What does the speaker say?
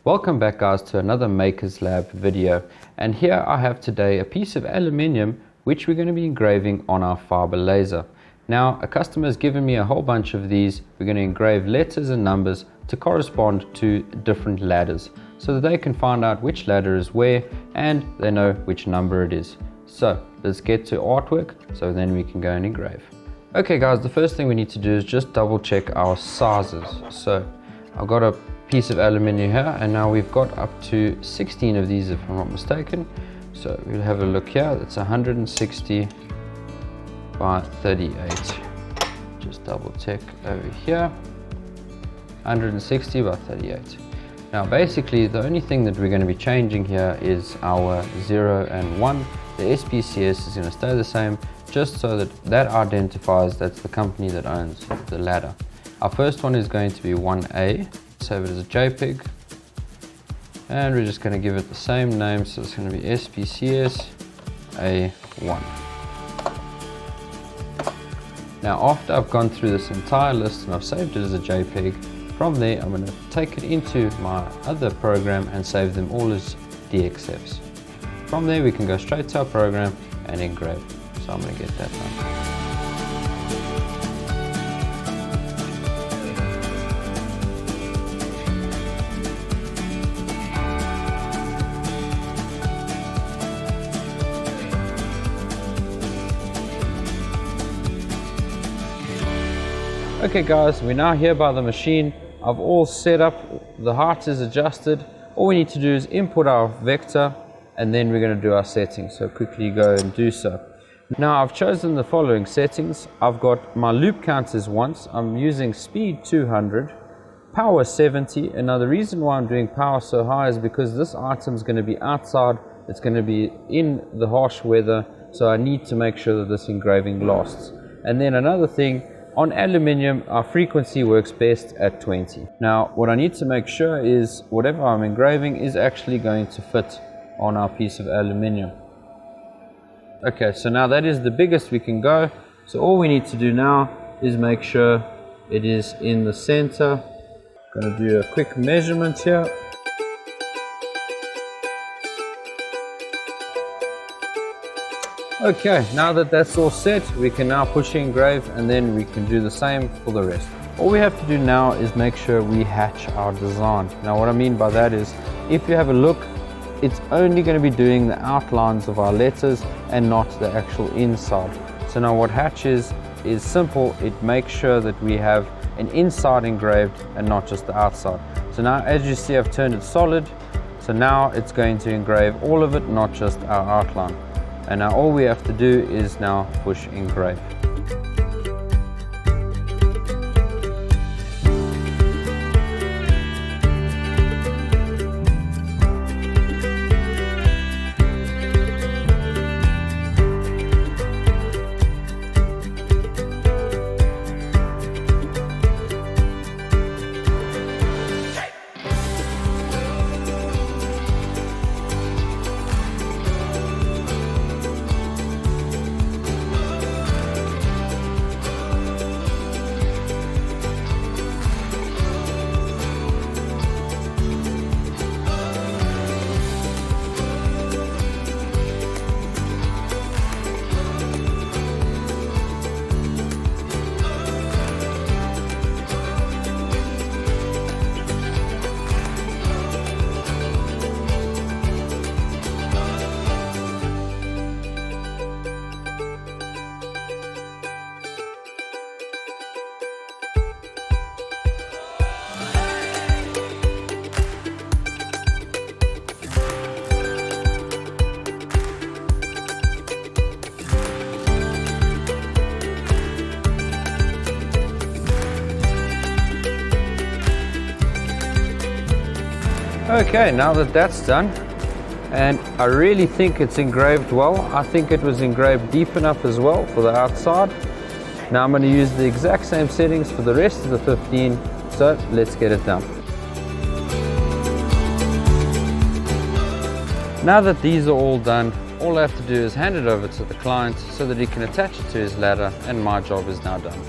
Welcome back guys to another Maker's Lab video, and here I have today a piece of aluminium which we're going to be engraving on our fiber laser. Now a customer has given me a whole bunch of these. We're going to engrave letters and numbers to correspond to different ladders so that they can find out which ladder is where and they know which number it is. So let's get to artwork so then we can go and engrave. Okay guys, the first thing we need to do is just double check our sizes. So I've got a piece of aluminium here and now we've got up to 16 of these if I'm not mistaken. So we'll have a look here. That's 160 by 38. Just double check over here. 160 by 38. Now basically the only thing that we're going to be changing here is our 0 and 1. The SPCS is going to stay the same, just so that that identifies that's the company that owns the ladder. Our first one is going to be 1A. Save it as a JPEG. And we're just going to give it the same name, so it's going to be SPCS A1. Now after I've gone through this entire list and I've saved it as a JPEG, from there I'm going to take it into my other program and save them all as DXFs. From there we can go straight to our program and engrave. So I'm going to get that done. Okay guys, we're now here by the machine. I've all set up, the height is adjusted. All we need to do is input our vector and then we're going to do our settings. So quickly go and do so. Now I've chosen the following settings. I've got my loop counters once. I'm using speed 200, power 70. And now the reason why I'm doing power so high is because this item is going to be outside. It's going to be in the harsh weather. So I need to make sure that this engraving lasts. And then another thing, on aluminium, our frequency works best at 20. Now, what I need to make sure is whatever I'm engraving is actually going to fit on our piece of aluminium. Okay, so now that is the biggest we can go. So all we need to do now is make sure it is in the center. I'm going to do a quick measurement here. Okay, now that that's all set, we can now push engrave and then we can do the same for the rest. All we have to do now is make sure we hatch our design. Now what I mean by that is, if you have a look, it's only going to be doing the outlines of our letters and not the actual inside. So now what hatch is simple. It makes sure that we have an inside engraved and not just the outside. So now as you see, I've turned it solid. So now it's going to engrave all of it, not just our outline. And now all we have to do is now push engrave. Okay, now that that's done, and I really think it's engraved well. I think it was engraved deep enough as well for the outside. Now I'm going to use the exact same settings for the rest of the 15, so let's get it done. Now that these are all done, all I have to do is hand it over to the client so that he can attach it to his ladder, and my job is now done.